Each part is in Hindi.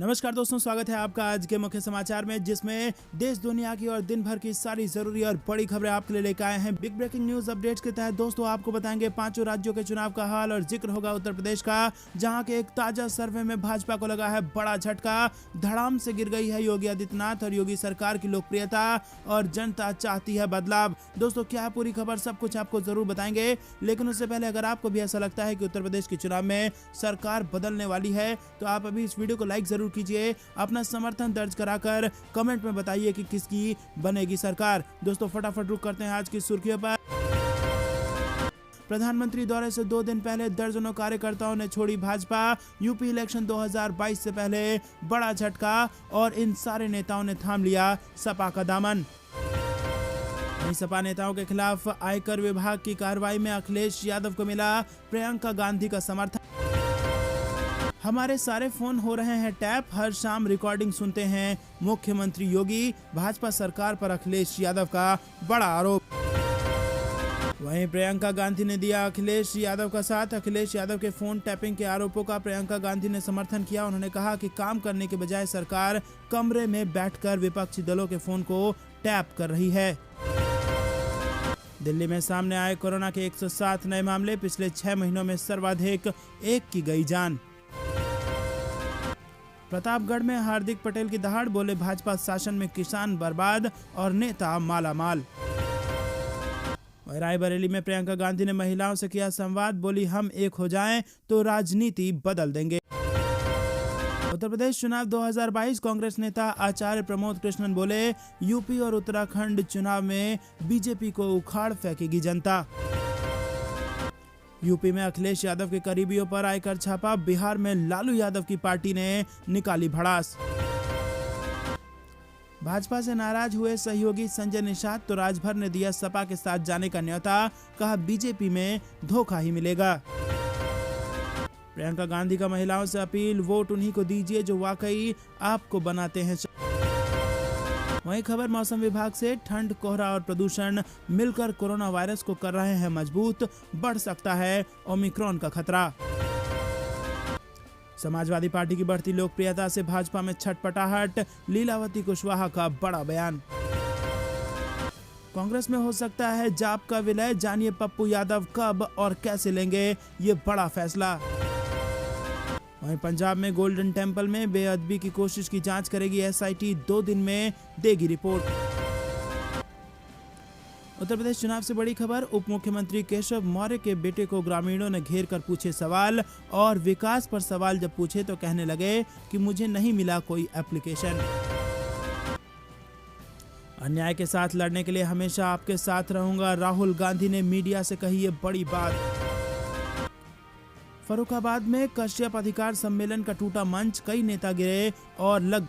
नमस्कार दोस्तों, स्वागत है आपका आज के मुख्य समाचार में, जिसमें देश दुनिया की और दिन भर की सारी जरूरी और बड़ी खबरें आपके लिए लेकर आए हैं। बिग ब्रेकिंग न्यूज अपडेट्स के तहत दोस्तों आपको बताएंगे पांचों राज्यों के चुनाव का हाल और जिक्र होगा उत्तर प्रदेश का, जहां के एक ताजा सर्वे में भाजपा को लगा है बड़ा झटका। धड़ाम से गिर गई है योगी आदित्यनाथ और योगी सरकार की लोकप्रियता और जनता चाहती है बदलाव। दोस्तों क्या है पूरी खबर, सब कुछ आपको जरूर बताएंगे, लेकिन उससे पहले अगर आपको भी ऐसा लगता है कि उत्तर प्रदेश के चुनाव में सरकार बदलने वाली है तो आप अभी इस वीडियो को लाइक जरूर कीजिए, अपना समर्थन दर्ज कराकर कमेंट में बताइए कि किसकी बनेगी सरकार। दोस्तों फटाफट रुक करते हैं आज की सुर्खियों पर। प्रधानमंत्री दौरे से 2 दिन पहले दर्जनों कार्यकर्ताओं ने छोड़ी भाजपा। यूपी इलेक्शन 2022 से पहले बड़ा झटका और इन सारे नेताओं ने थाम लिया सपा का दामन। वहीं सपा नेताओं के खिलाफ आयकर विभाग की कार्रवाई में अखिलेश यादव को मिला प्रियंका गांधी का समर्थन। हमारे सारे फोन हो रहे हैं टैप, हर शाम रिकॉर्डिंग सुनते हैं मुख्यमंत्री योगी। भाजपा सरकार पर अखिलेश यादव का बड़ा आरोप। वहीं प्रियंका गांधी ने दिया अखिलेश यादव का साथ। अखिलेश यादव के फोन टैपिंग के आरोपों का प्रियंका गांधी ने समर्थन किया। उन्होंने कहा कि काम करने के बजाय सरकार कमरे में बैठकर विपक्षी दलों के फोन को टैप कर रही है। दिल्ली में सामने आए कोरोना के 107 नए मामले, पिछले 6 महीनों में सर्वाधिक, एक की गई जान। प्रतापगढ़ में हार्दिक पटेल की दहाड़, बोले भाजपा शासन में किसान बर्बाद और नेता मालामाल। रायबरेली में प्रियंका गांधी ने महिलाओं से किया संवाद, बोली हम एक हो जाएं तो राजनीति बदल देंगे। उत्तर प्रदेश चुनाव 2022, कांग्रेस नेता आचार्य प्रमोद कृष्णन बोले यूपी और उत्तराखंड चुनाव में बीजेपी को उखाड़ फेंकेगी जनता। यूपी में अखिलेश यादव के करीबियों पर आयकर छापा, बिहार में लालू यादव की पार्टी ने निकाली भड़ास। भाजपा से नाराज हुए सहयोगी संजय निषाद तो राजभर ने दिया सपा के साथ जाने का न्योता, कहा बीजेपी में धोखा ही मिलेगा। प्रियंका गांधी का महिलाओं से अपील, वोट उन्हीं को दीजिए जो वाकई आपको बनाते हैं। वहीं खबर मौसम विभाग से, ठंड, कोहरा और प्रदूषण मिलकर कोरोना वायरस को कर रहे हैं मजबूत, बढ़ सकता है ओमिक्रॉन का खतरा। समाजवादी पार्टी की बढ़ती लोकप्रियता से भाजपा में छटपटाहट, लीलावती कुशवाहा का बड़ा बयान। कांग्रेस में हो सकता है जाप का विलय, जानिए पप्पू यादव कब और कैसे लेंगे ये बड़ा फैसला। वहीं पंजाब में गोल्डन टेम्पल में बेअदबी की कोशिश की जांच करेगी एसआईटी, 2 दिन में देगी रिपोर्ट। उत्तर प्रदेश चुनाव से बड़ी खबर, उप मुख्यमंत्री केशव मौर्य के बेटे को ग्रामीणों ने घेर कर पूछे सवाल, और विकास पर सवाल जब पूछे तो कहने लगे कि मुझे नहीं मिला कोई एप्लीकेशन। अन्याय के साथ लड़ने के लिए हमेशा आपके साथ रहूंगा, राहुल गांधी ने मीडिया से कही ये बड़ी बात। फर्रुखाबाद में कश्यप अधिकार सम्मेलन का टूटा मंच, कई नेता गिरे और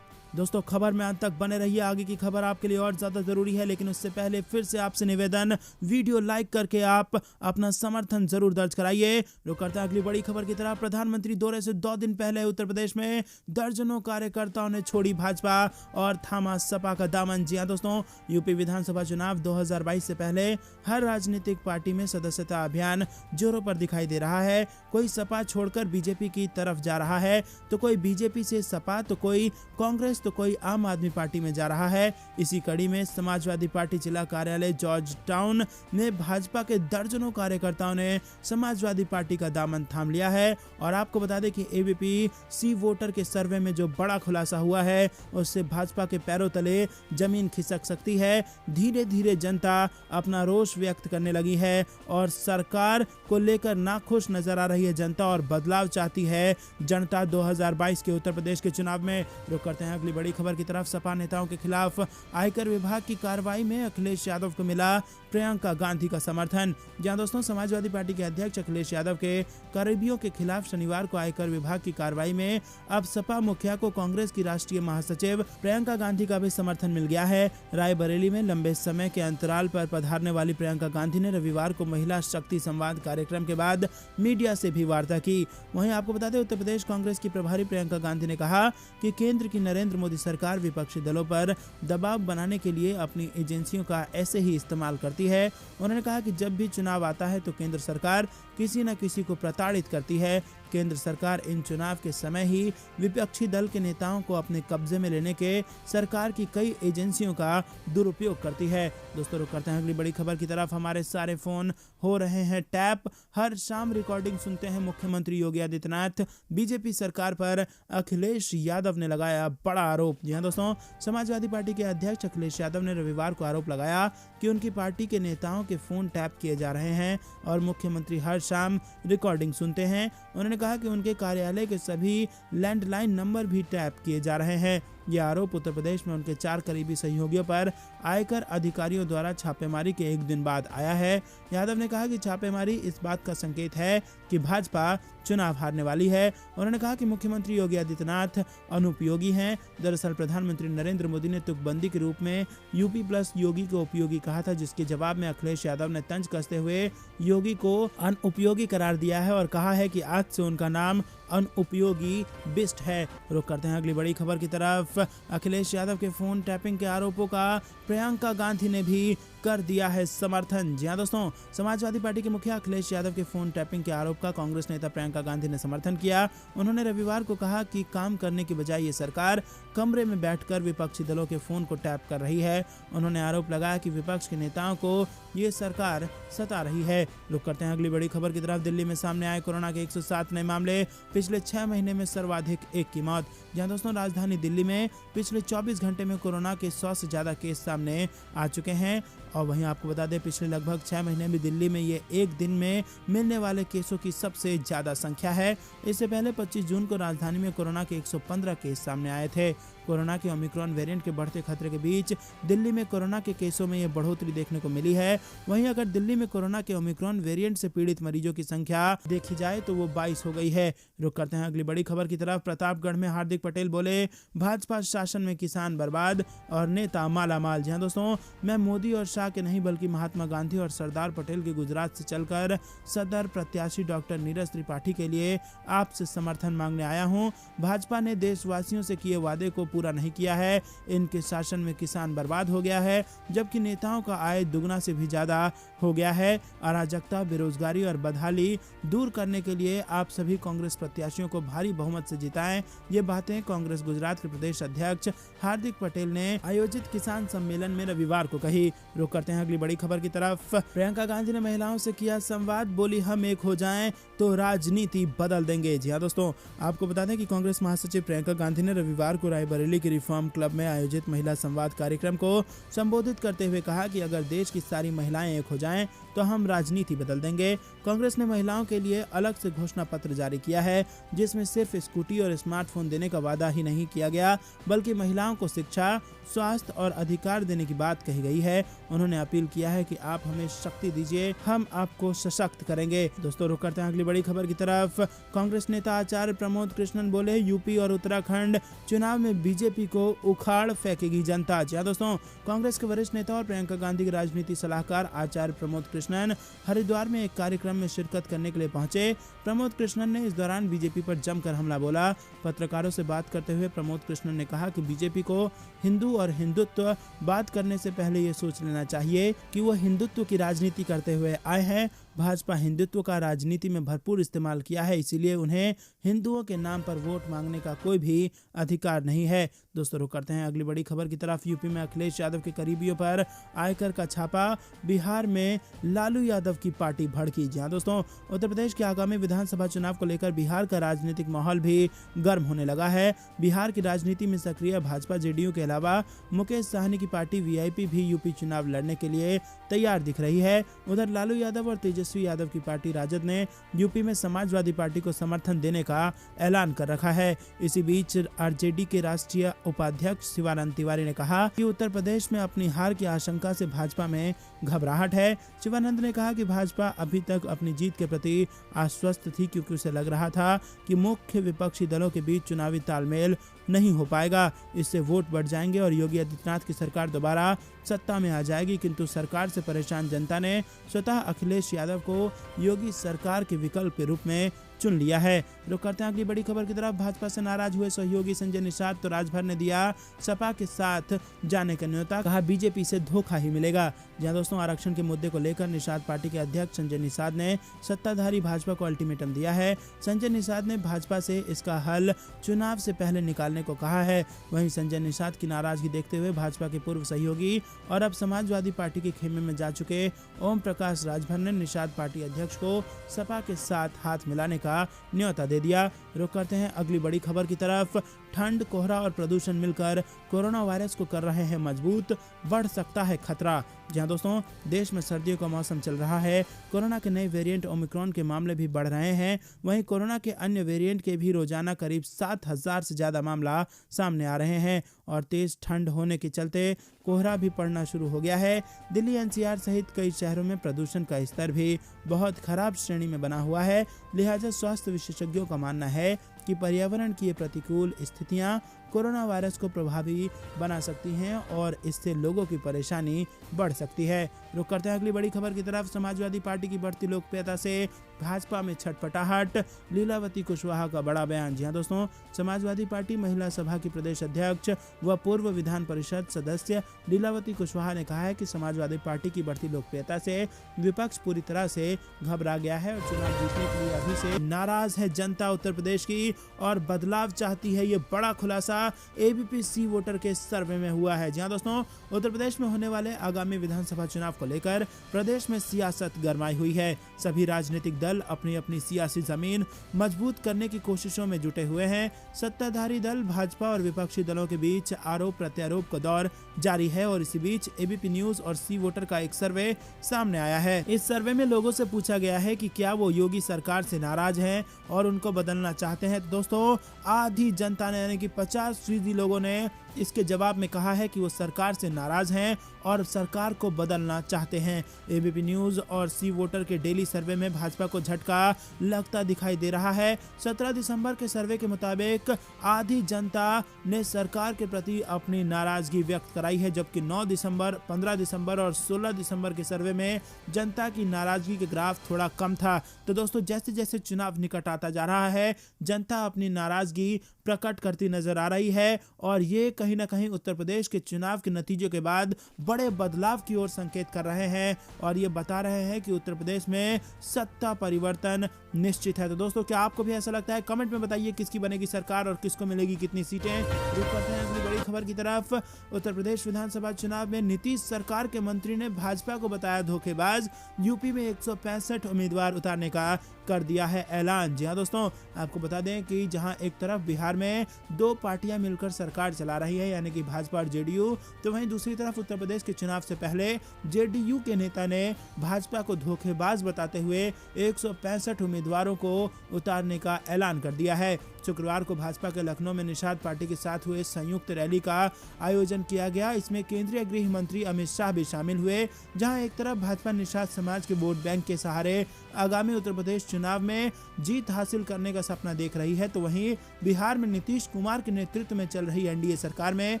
दोस्तों खबर में अंत तक बने रहिए, आगे की खबर आपके लिए और ज्यादा जरूरी है, लेकिन उससे पहले फिर से आपसे निवेदन, वीडियो लाइक करके आप अपना समर्थन जरूर दर्ज कराइए। रुक करते हैं अगली बड़ी खबर की तरफ। प्रधानमंत्री दौरे से 2 दिन पहले उत्तर प्रदेश में दर्जनों कार्यकर्ताओं ने छोड़ी भाजपा और थामा सपा का दामन। जी हां दोस्तों, यूपी विधानसभा चुनाव 2022 से पहले हर राजनीतिक पार्टी में सदस्यता अभियान जोरों पर दिखाई दे रहा है। कोई सपा छोड़कर बीजेपी की तरफ जा रहा है, तो कोई बीजेपी से सपा, तो कोई कांग्रेस, तो कोई आम आदमी पार्टी में जा रहा है। इसी कड़ी में समाजवादी पार्टी जिला कार्यालय जॉर्ज टाउन में भाजपा के दर्जनों कार्यकर्ताओं ने समाजवादी पार्टी का दामन थाम लिया है। और आपको बता दें कि एबीपी सी वोटर के सर्वे में जो बड़ा खुलासा हुआ है उससे भाजपा के पैरों तले जमीन खिसक सकती है। धीरे धीरे जनता अपना रोष व्यक्त करने लगी है और सरकार को लेकर नाखुश नजर आ रही है जनता, और बदलाव चाहती है जनता 2022 के उत्तर प्रदेश के चुनाव में। रुक करते हैं अगली बड़ी खबर की तरफ। सपा नेताओं के खिलाफ आयकर विभाग की कार्रवाई में अखिलेश यादव को मिला प्रियंका गांधी का समर्थन। जहां दोस्तों समाजवादी पार्टी के अध्यक्ष अखिलेश यादव के करीबियों के खिलाफ शनिवार को आयकर विभाग की कार्रवाई में अब सपा मुखिया को कांग्रेस की राष्ट्रीय महासचिव प्रियंका गांधी का भी समर्थन मिल गया है। रायबरेली में लंबे समय के अंतराल पर पधारने वाली प्रियंका गांधी ने रविवार को महिला शक्ति संवाद कार्यक्रम के बाद मीडिया से भी वार्ता की। वहीं आपको बता दें, उत्तर प्रदेश कांग्रेस की प्रभारी प्रियंका गांधी ने कहा कि केंद्र की नरेंद्र मोदी सरकार विपक्षी दलों पर दबाव बनाने के लिए अपनी एजेंसियों का ऐसे ही इस्तेमाल करती है। उन्होंने कहा कि जब भी चुनाव आता है तो केंद्र सरकार किसी न किसी को प्रताड़ित करती है। केंद्र सरकार इन चुनाव के समय ही विपक्षी दल के नेताओं को अपने कब्जे में लेने के सरकार की कई एजेंसियों का दुरुपयोग करती है। दोस्तों रुक करते हैं अगली बड़ी खबर की तरफ। हमारे सारे फोन हो रहे हैं टैप, हर शाम रिकॉर्डिंग सुनते हैं मुख्यमंत्री योगी आदित्यनाथ। बीजेपी सरकार पर अखिलेश यादव ने लगाया बड़ा आरोप। जी हाँ दोस्तों, समाजवादी पार्टी के अध्यक्ष अखिलेश यादव ने रविवार को आरोप लगाया कि उनकी पार्टी के नेताओं के फोन टैप किए जा रहे हैं और मुख्यमंत्री हर शाम रिकॉर्डिंग सुनते हैं। उन्होंने कहा कि उनके कार्यालय के सभी लैंडलाइन नंबर भी टैप किए जा रहे हैं। यह आरोप उत्तर प्रदेश में उनके 4 करीबी सहयोगियों पर आयकर अधिकारियों द्वारा छापेमारी के एक दिन बाद आया है। यादव ने कहा कि छापेमारी इस बात का संकेत है कि भाजपा चुनाव हारने वाली है। उन्होंने कहा कि मुख्यमंत्री योगी आदित्यनाथ अनुपयोगी हैं। दरअसल प्रधानमंत्री नरेंद्र मोदी ने तुकबंदी के रूप में यूपी प्लस योगी को उपयोगी कहा था, जिसके जवाब में अखिलेश यादव ने तंज कसते हुए योगी को अनुपयोगी करार दिया है और कहा है कि आज से उनका नाम अनुपयोगी बिस्ट है। रुक करते हैं अगली बड़ी खबर की तरफ। अखिलेश यादव के फोन टैपिंग के आरोपों का प्रियंका गांधी ने भी कर दिया है समर्थन। जी हाँ दोस्तों, समाजवादी पार्टी के मुखिया अखिलेश यादव के फोन टैपिंग के आरोप का कांग्रेस नेता प्रियंका गांधी ने समर्थन किया। उन्होंने रविवार को कहा कि काम करने की बजाय ये सरकार कमरे में बैठकर विपक्षी दलों के फोन को टैप कर रही है। उन्होंने आरोप लगाया कि विपक्ष के नेताओं को ये सरकार सता रही है। रुक करते हैं अगली बड़ी खबर की तरफ। दिल्ली में सामने आए कोरोना के 107 नए मामले, पिछले 6 महीने में सर्वाधिक 1 की मौत। जहां दोस्तों राजधानी दिल्ली में पिछले 24 घंटे में कोरोना के 100 से ज्यादा केस सामने आ चुके हैं। और वहीं आपको बता दें पिछले लगभग 6 महीने में दिल्ली में ये एक दिन में मिलने वाले केसों की सबसे ज्यादा संख्या है। इससे पहले 25 जून को राजधानी में कोरोना के 115 केस सामने आए थे। कोरोना के ओमिक्रॉन वेरिएंट के बढ़ते खतरे के बीच दिल्ली में कोरोना के केसों में ये बढ़ोतरी देखने को मिली है। वहीं अगर दिल्ली में कोरोना के ओमिक्रॉन वेरिएंट से पीड़ित मरीजों की संख्या देखी जाए तो वो 22 हो गई है। रुक करते हैं अगली बड़ी खबर की तरफ। प्रतापगढ़ में हार्दिक पटेल बोले भाजपा शासन में किसान बर्बाद और नेता मालामाल। जी हाँ दोस्तों, मैं मोदी और शाह के नहीं बल्कि महात्मा गांधी और सरदार पटेल के गुजरात से चलकर सदर प्रत्याशी डॉक्टर नीरज त्रिपाठी के लिए आपसे समर्थन मांगने आया हूं। भाजपा ने देशवासियों से किए वादे को पूरा नहीं किया है। इनके शासन में किसान बर्बाद हो गया है, जबकि नेताओं का आय दुगना से भी ज्यादा हो गया है। अराजकता, बेरोजगारी और बदहाली दूर करने के लिए आप सभी कांग्रेस प्रत्याशियों को भारी बहुमत से जिताएं। ये बातें कांग्रेस गुजरात के प्रदेश अध्यक्ष हार्दिक पटेल ने आयोजित किसान सम्मेलन में रविवार को कही। रुक करते हैं अगली बड़ी खबर की तरफ। प्रियंका गांधी ने महिलाओं से किया संवाद, बोली हम एक हो जाएं तो राजनीति बदल देंगे। जी हाँ दोस्तों, आपको बता दें कि कांग्रेस महासचिव प्रियंका गांधी ने रविवार को रायबरेली के रिफॉर्म क्लब में आयोजित महिला संवाद कार्यक्रम को संबोधित करते हुए कहा कि अगर देश की सारी महिलाएं एक हो जाएं तो हम राजनीति बदल देंगे। कांग्रेस ने महिलाओं के लिए अलग से घोषणा पत्र जारी किया है, जिसमें सिर्फ स्कूटी और स्मार्टफोन देने का वादा ही नहीं किया गया, बल्कि महिलाओं को शिक्षा, स्वास्थ्य और अधिकार देने की बात कही गई है। उन्होंने अपील किया है कि आप हमें शक्ति दीजिए, हम आपको सशक्त करेंगे। दोस्तों रुक करते हैं अगली बड़ी खबर की तरफ। कांग्रेस नेता आचार्य प्रमोद कृष्णन बोले यूपी और उत्तराखंड चुनाव में बीजेपी को उखाड़ फेंकेगी जनता। जी दोस्तों, कांग्रेस के वरिष्ठ नेता और प्रियंका गांधी के राजनीति सलाहकार आचार्य प्रमोद कृष्णन हरिद्वार में एक कार्यक्रम में शिरकत करने के लिए पहुंचे। प्रमोद कृष्णन ने इस दौरान बीजेपी पर जमकर हमला बोला। पत्रकारों से बात करते हुए प्रमोद कृष्णन ने कहा कि बीजेपी को हिंदू और हिंदुत्व बात करने से पहले ये सोच लेना चाहिए कि वो हिंदुत्व की राजनीति करते हुए आए हैं। भाजपा हिंदुत्व का राजनीति में भरपूर इस्तेमाल किया है, इसीलिए उन्हें हिंदुओं के नाम पर वोट मांगने का कोई भी अधिकार नहीं है। दोस्तों रुक करते हैं अगली बड़ी खबर की तरफ। यूपी में अखिलेश यादव के करीबियों पर आयकर का छापा, बिहार में लालू यादव की पार्टी भड़की। जी हाँ दोस्तों, उत्तर प्रदेश के आगामी विधानसभा चुनाव को लेकर बिहार का राजनीतिक माहौल भी गर्म होने लगा है। बिहार की राजनीति में सक्रिय भाजपा जेडीयू के अलावा मुकेश साहनी की पार्टी वीआईपी भी यूपी चुनाव लड़ने के लिए तैयार दिख रही है। उधर लालू यादव और तेजस्वी यादव की पार्टी राजद ने यूपी में समाजवादी पार्टी को समर्थन देने का ऐलान कर रखा है। इसी बीच आरजेडी के राष्ट्रीय उपाध्यक्ष शिवानंद तिवारी ने कहा कि उत्तर प्रदेश में अपनी हार की आशंका से भाजपा में घबराहट है। शिवानंद ने कहा कि भाजपा अभी तक अपनी जीत के प्रति आश्वस्त थी, क्योंकि उसे लग रहा था कि मुख्य विपक्षी दलों के बीच चुनावी तालमेल नहीं हो पाएगा। इससे वोट बढ़ जाएंगे और योगी आदित्यनाथ की सरकार दोबारा सत्ता में आ जाएगी। किंतु सरकार से परेशान जनता ने स्वतः अखिलेश यादव को योगी सरकार के विकल्प के रूप में चुन लिया है। रुक करते हैं अगली बड़ी खबर की तरफ। भाजपा से नाराज हुए सहयोगी संजय निषाद, तो राजभर ने दिया सपा के साथ जाने का न्योता, कहा बीजेपी से धोखा ही मिलेगा। जहां दोस्तों आरक्षण के मुद्दे को लेकर निषाद पार्टी के अध्यक्ष संजय निषाद ने सत्ताधारी भाजपा को अल्टीमेटम दिया है। संजय निषाद ने भाजपा से इसका हल चुनाव से पहले निकालने को कहा है। वहीं संजय निषाद की नाराजगी देखते हुए भाजपा के पूर्व सहयोगी और अब समाजवादी पार्टी के खेमे में जा चुके ओम प्रकाश राजभर ने निषाद पार्टी अध्यक्ष को सपा के साथ हाथ मिलाने का न्योता दे दिया। रुक करते हैं अगली बड़ी खबर की तरफ। ठंड, कोहरा और प्रदूषण मिलकर कोरोना वायरस को कर रहे हैं मजबूत, बढ़ सकता है खतरा। जहां दोस्तों देश में सर्दियों का मौसम चल रहा है, कोरोना के नए वेरिएंट ओमिक्रॉन के मामले भी बढ़ रहे हैं। वहीं कोरोना के अन्य वेरिएंट के भी रोजाना करीब 7,000 से ज्यादा मामला सामने आ रहे हैं और तेज ठंड होने के चलते कोहरा भी पड़ना शुरू हो गया है। दिल्ली एनसीआर सहित कई शहरों में प्रदूषण का स्तर भी बहुत खराब श्रेणी में बना हुआ है। लिहाजा स्वास्थ्य विशेषज्ञों का मानना है कि पर्यावरण की ये प्रतिकूल स्थितियां कोरोना वायरस को प्रभावी बना सकती हैं और इससे लोगों की परेशानी बढ़ सकती है। रुक करते हैं अगली बड़ी खबर की तरफ। समाजवादी पार्टी की बढ़ती लोकप्रियता से भाजपा में छटपटाहट, लीलावती कुशवाहा का बड़ा बयान। जी हां दोस्तों, समाजवादी पार्टी महिला सभा की प्रदेश अध्यक्ष व पूर्व विधान परिषद सदस्य लीलावती कुशवाहा ने कहा है कि समाजवादी पार्टी की बढ़ती लोकप्रियता से विपक्ष पूरी तरह से घबरा गया है और चुनाव जीतने के लिए अभी से नाराज है जनता उत्तर प्रदेश की और बदलाव चाहती है। ये बड़ा खुलासा एबीपी सी वोटर के सर्वे में हुआ है। जहां दोस्तों उत्तर प्रदेश में होने वाले आगामी विधानसभा चुनाव को लेकर प्रदेश में सियासत गरमाई हुई है। सभी राजनीतिक दल अपनी अपनी सियासी जमीन मजबूत करने की कोशिशों में जुटे हुए हैं। सत्ताधारी दल भाजपा और विपक्षी दलों के बीच आरोप प्रत्यारोप का दौर जारी है और इसी बीच एबीपी न्यूज और सी वोटर का एक सर्वे सामने आया है। इस सर्वे में लोगों से पूछा गया है कि क्या वो योगी सरकार से नाराज हैं और उनको बदलना चाहते हैं। दोस्तों आधी जनता ने यानी कि 50% लोगों ने इसके जवाब में कहा है कि वो सरकार से नाराज हैं और सरकार को बदलना चाहते हैं। एबीपी न्यूज और सी वोटर के डेली सर्वे में भाजपा को झटका लगता दिखाई दे रहा है। 17 दिसंबर के सर्वे के मुताबिक आधी जनता ने सरकार के प्रति अपनी नाराजगी व्यक्त कराई है, जबकि 9 दिसंबर, 15 दिसंबर और 16 दिसंबर के सर्वे में जनता की नाराजगी के ग्राफ थोड़ा कम था। तो दोस्तों जैसे जैसे चुनाव निकट आता जा रहा है, जनता अपनी नाराजगी प्रकट करती नजर आ रही है और ये कहीं ना कहीं उत्तर प्रदेश के चुनाव के नतीजों के बाद बड़े बदलाव की ओर संकेत कर रहे हैं और ये बता रहे हैं कि उत्तर प्रदेश में सत्ता परिवर्तन निश्चित है। तो दोस्तों क्या आपको भी ऐसा लगता है? कमेंट में बताइए किसकी बनेगी सरकार और किसको मिलेगी कितनी सीटें। रुक करते हैं अगली बड़ी खबर की तरफ। उत्तर प्रदेश विधानसभा चुनाव में नीतीश सरकार के मंत्री ने भाजपा को बताया धोखेबाज। यूपी में 165 उम्मीदवार उतारने का कर दिया है ऐलान। जी हाँ दोस्तों, आपको बता दें कि जहां एक तरफ बिहार में 2 पार्टियां मिलकर सरकार चला रही है यानी कि भाजपा और जेडीयू, तो वहीं दूसरी तरफ उत्तर प्रदेश के चुनाव से पहले जेडीयू के नेता ने भाजपा को धोखेबाज बताते हुए 165 उम्मीदवारों को उतारने का ऐलान कर दिया है। शुक्रवार को भाजपा के लखनऊ में निषाद पार्टी के साथ हुए संयुक्त रैली का आयोजन किया गया। इसमें केंद्रीय गृह मंत्री अमित शाह भी शामिल हुए। जहां एक तरफ भाजपा निषाद समाज के वोट बैंक के सहारे आगामी उत्तर प्रदेश चुनाव में जीत हासिल करने का सपना देख रही है, तो वहीं बिहार में नीतीश कुमार के नेतृत्व में चल रही एनडीए सरकार में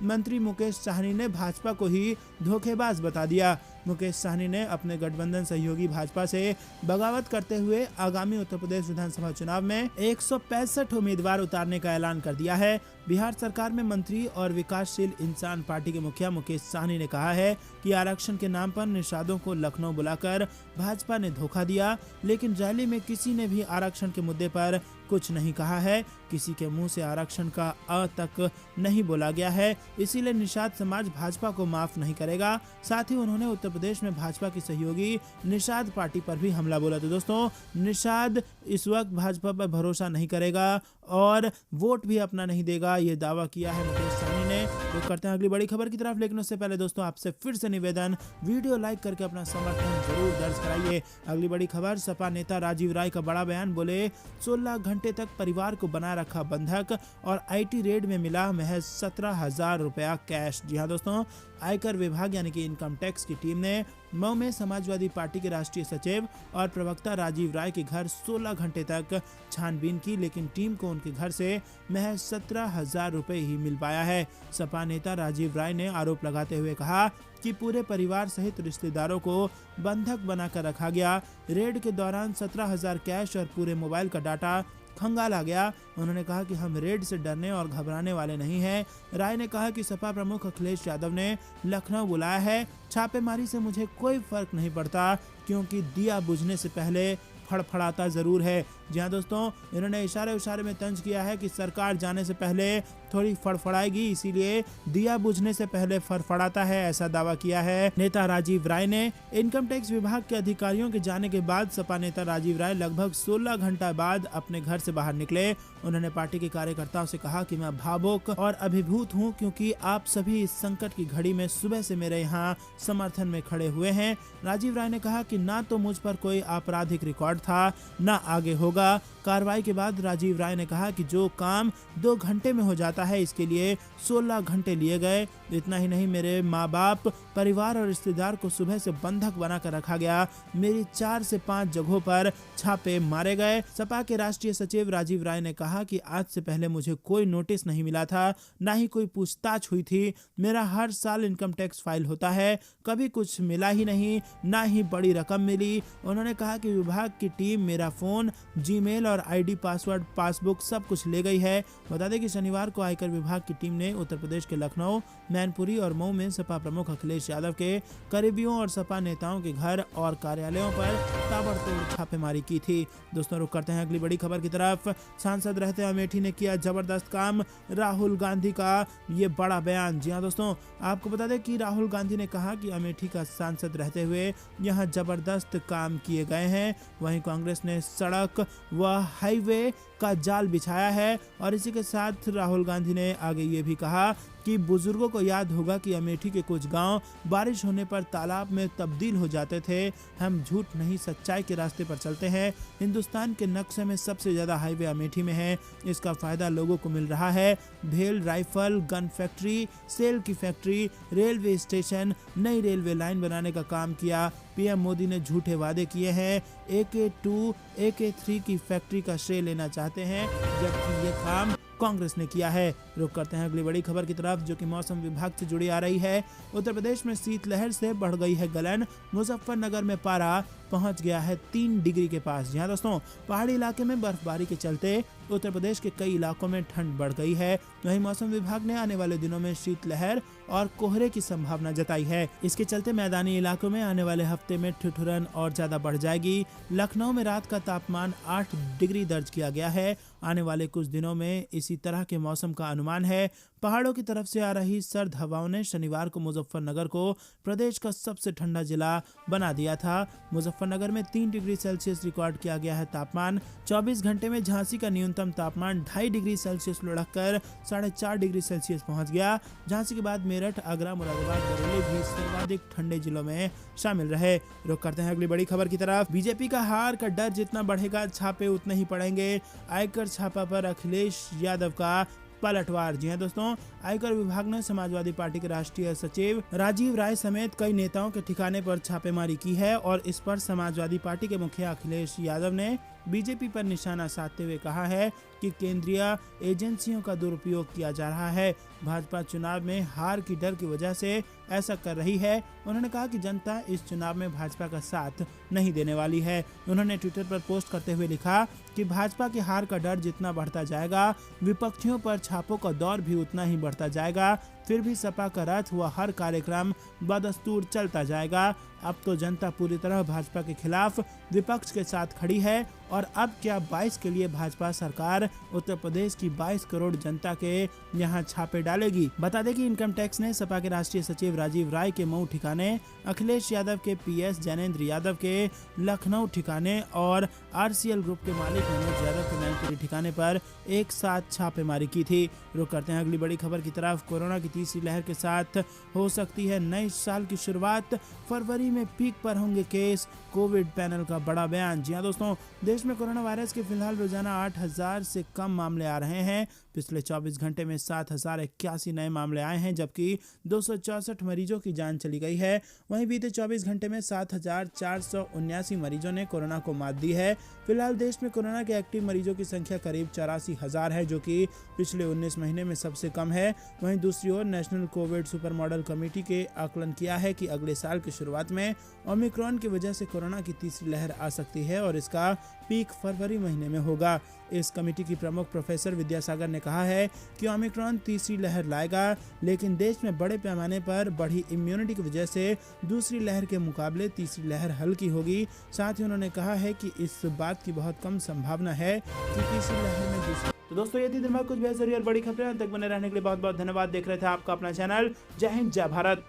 मंत्री मुकेश साहनी ने भाजपा को ही धोखेबाज बता दिया। मुकेश साहनी ने अपने गठबंधन सहयोगी भाजपा से बगावत करते हुए आगामी उत्तर प्रदेश विधानसभा चुनाव में 165 उम्मीदवार उतारने का ऐलान कर दिया है। बिहार सरकार में मंत्री और विकासशील इंसान पार्टी के मुखिया मुकेश साहनी ने कहा है कि आरक्षण के नाम पर निषादों को लखनऊ बुलाकर भाजपा ने धोखा दिया, लेकिन रैली में किसी ने भी आरक्षण के मुद्दे पर कुछ नहीं कहा है। किसी के मुंह से आरक्षण का अ तक नहीं बोला गया है, इसीलिए निषाद समाज भाजपा को माफ नहीं करेगा। साथ ही उन्होंने उत्तर प्रदेश में भाजपा की सहयोगी निषाद पार्टी पर भी हमला बोला। तो दोस्तों निषाद इस वक्त भाजपा पर भरोसा नहीं करेगा और वोट भी अपना नहीं देगा, ये दावा किया है मुकेश साहनी ने। तो करते हैं अगली बड़ी खबर की तरफ, लेकिन उससे पहले दोस्तों आपसे फिर से निवेदन, वीडियो लाइक करके अपना समर्थन जरूर दर्ज कराइए। अगली बड़ी खबर, सपा नेता राजीव राय का बड़ा बयान। बोले 16 घंटे तक परिवार को बना रखा बंधक और आईटी रेड में मिला महज 17,000 रुपया कैश। जी हाँ दोस्तों, आयकर विभाग यानी कि इनकम टैक्स की टीम ने मऊ में समाजवादी पार्टी के राष्ट्रीय सचिव और प्रवक्ता राजीव राय के घर 16 घंटे तक छानबीन की, लेकिन टीम को उनके घर से महज 17,000 रुपए ही मिल पाया है। सपा नेता राजीव राय ने आरोप लगाते हुए कहा कि पूरे परिवार सहित रिश्तेदारों को बंधक बनाकर रखा गया। रेड के दौरान 17,000 कैश और पूरे मोबाइल का डाटा खंगाला गया। उन्होंने कहा कि हम रेड से डरने और घबराने वाले नहीं हैं। राय ने कहा कि सपा प्रमुख अखिलेश यादव ने लखनऊ बुलाया है। छापेमारी से मुझे कोई फर्क नहीं पड़ता, क्योंकि दिया बुझने से पहले फड़फड़ाता जरूर है। जी हाँ दोस्तों, इन्होंने इशारे में तंज किया है कि सरकार जाने से पहले थोड़ी फड़फड़ाएगी, इसीलिए दिया बुझने से पहले फड़फड़ाता है, ऐसा दावा किया है नेता राजीव राय ने। इनकम टैक्स विभाग के अधिकारियों के जाने के बाद सपा नेता राजीव राय लगभग 16 घंटा बाद अपने घर से बाहर निकले। उन्होंने पार्टी के कार्यकर्ताओं से कहा कि मैं भावुक और अभिभूत हूँ, क्योंकि आप सभी इस संकट की घड़ी में सुबह से मेरे यहाँ समर्थन में खड़े हुए हैं। राजीव राय ने कहा कि ना तो मुझ पर कोई आपराधिक रिकॉर्ड था, ना आगे होगा। कार्रवाई के बाद राजीव राय ने कहा कि जो काम 2 घंटे में हो जाता है, इसके लिए 16 घंटे लिए गए। इतना ही नहीं, मेरे माँ बाप, परिवार और रिश्तेदार को सुबह से बंधक बनाकर रखा गया। मेरी 4 से 5 जगहों पर छापे मारे गए। सपा के राष्ट्रीय सचिव राजीव राय ने कहा कि आज से पहले मुझे कोई नोटिस नहीं मिला था, ना ही कोई पूछताछ हुई थी। मेरा हर साल इनकम टैक्स फाइल होता है, कभी कुछ मिला ही नहीं, ना ही बड़ी रकम मिली। उन्होंने कहा कि विभाग की टीम मेरा फोन, जीमेल और आईडी, पासवर्ड, पासबुक सब कुछ ले गई है। बता दें कि शनिवार को आयकर विभाग की टीम ने उत्तर प्रदेश के लखनऊ, मैनपुरी और मऊ में सपा प्रमुख अखिलेश यादव के करीबियों और सपा नेताओं के घर और कार्यालयों पर ताबड़तोड़ छापेमारी की थी। दोस्तों, रुक करते हैं अगली बड़ी खबर की तरफ। सांसद रहते अमेठी ने किया जबरदस्त काम, राहुल गांधी का ये बड़ा बयान। जी हाँ दोस्तों, आपको बता दें कि राहुल गांधी ने कहा कि अमेठी का सांसद रहते हुए यहाँ जबरदस्त काम किए गए हैं। वहीं कांग्रेस ने सड़क व हाईवे का जाल बिछाया है। और इसी के साथ राहुल गांधी ने आगे ये भी कहा कि बुजुर्गों को याद होगा कि अमेठी के कुछ गांव बारिश होने पर तालाब में तब्दील हो जाते थे। हम झूठ नहीं, सच्चाई के रास्ते पर चलते हैं। हिंदुस्तान के नक्शे में सबसे ज्यादा हाईवे अमेठी में है। इसका फायदा लोगों को मिल रहा है। भेल राइफल गन फैक्ट्री, सेल की फैक्ट्री, रेलवे स्टेशन, नई रेलवे लाइन बनाने का काम किया। पीएम मोदी ने झूठे वादे किए हैं। AK2, AK3 की फैक्ट्री का श्रेय लेना चाहते हैं, जबकि ये काम कांग्रेस ने किया है। रुक करते हैं अगली बड़ी खबर की तरफ, जो कि मौसम विभाग से जुड़ी आ रही है। उत्तर प्रदेश में शीतलहर से बढ़ गई है गलन। मुजफ्फरनगर में पारा पहुंच गया है 3 डिग्री के पास। जी हाँ दोस्तों, पहाड़ी इलाके में बर्फबारी के चलते उत्तर प्रदेश के कई इलाकों में ठंड बढ़ गई है। वहीं मौसम विभाग ने आने वाले दिनों में शीतलहर और कोहरे की संभावना जताई है। इसके चलते मैदानी इलाकों में आने वाले हफ्ते में ठिठुरन और ज्यादा बढ़ जाएगी। लखनऊ में रात का तापमान 8 डिग्री दर्ज किया गया है। आने वाले कुछ दिनों में इसी तरह के मौसम का अनुमान है। पहाड़ों की तरफ से आ रही सर्द हवाओं ने शनिवार को मुजफ्फरनगर को प्रदेश का सबसे ठंडा जिला बना दिया था। मुजफ्फरनगर में 3 डिग्री सेल्सियस रिकॉर्ड किया गया है तापमान। 24 घंटे में झांसी का न्यूनतम तापमान 2.5 डिग्री सेल्सियस लुढ़ककर 4.5 डिग्री सेल्सियस पहुंच गया। झांसी के बाद मेरठ, आगरा, मुरादाबाद, बरेली भी सर्वाधिक ठंडे जिलों में शामिल रहे। रुक करते हैं अगली बड़ी खबर की तरफ। बीजेपी का हार का डर जितना बढ़ेगा, छापे उतने ही पड़ेंगे। आयकर छापा पर अखिलेश यादव का पलटवार। जी हां दोस्तों, आयकर विभाग ने समाजवादी पार्टी के राष्ट्रीय सचिव राजीव राय समेत कई नेताओं के ठिकाने पर छापेमारी की है और इस पर समाजवादी पार्टी के मुखिया अखिलेश यादव ने बीजेपी पर निशाना साधते हुए कहा है कि केंद्रीय एजेंसियों का दुरुपयोग किया जा रहा है। भाजपा चुनाव में हार की डर की वजह से ऐसा कर रही है। उन्होंने कहा कि जनता इस चुनाव में भाजपा का साथ नहीं देने वाली है। उन्होंने ट्विटर पर पोस्ट करते हुए लिखा कि भाजपा की हार का डर जितना बढ़ता जाएगा, विपक्षियों पर छापों का दौर भी उतना ही बढ़ता जाएगा। फिर भी सपा का रथ व हर कार्यक्रम बदस्तूर चलता जाएगा। अब तो जनता पूरी तरह भाजपा के खिलाफ विपक्ष के साथ खड़ी है और अब क्या 22 के लिए भाजपा सरकार उत्तर प्रदेश की 22 करोड़ जनता के यहां छापे डालेगी। बता दें कि इनकम टैक्स ने सपा के राष्ट्रीय सचिव राजीव राय के मऊ ठिकाने, अखिलेश यादव के PS जैनेंद्र यादव के लखनऊ ठिकाने और RCL ग्रुप के मालिक मनोज यादव के मैनपुरी ठिकाने पर एक साथ छापेमारी की थी। रुक करते हैं अगली बड़ी खबर की तरफ। कोरोना की तीसरी लहर के साथ हो सकती है नए साल की शुरुआत। फरवरी में पीक पर होंगे केस, कोविड पैनल का बड़ा बयान। जी हां दोस्तों, देश में कोरोना वायरस के फिलहाल रोजाना 8,000 से कम मामले आ रहे हैं। पिछले 24 घंटे में 7,081 नए मामले आए हैं, जबकि 264 मरीजों की जान चली गई है। वहीं बीते 24 घंटे में 7,479 मरीजों ने कोरोना को मात दी है। फिलहाल देश में कोरोना के एक्टिव मरीजों की संख्या करीब 84,000 है, जो कि पिछले 19 महीने में सबसे कम है। वहीं दूसरी ओर national Covid super model committee के आकलन किया है कि अगले साल की शुरुआत में ओमिक्रॉन की वजह से कोरोना की तीसरी लहर आ सकती है और इसका पीक फरवरी महीने में होगा। इस कमेटी की प्रमुख प्रोफेसर विद्यासागर ने कहा है कि ओमिक्रॉन तीसरी लहर लाएगा, लेकिन देश में बड़े पैमाने पर बढ़ी इम्यूनिटी की वजह से दूसरी लहर के मुकाबले तीसरी लहर हल्की होगी। साथ ही उन्होंने कहा है कि इस बात की बहुत कम संभावना है कि तीसरी लहर में दूसरी। तो दोस्तों, ये थी दिन भर कुछ बेहतरीन और बड़ी खबरें। अंत तक बने रहने के लिए बहुत बहुत धन्यवाद। देख रहे थे आपका अपना चैनल जय हिंद जय भारत।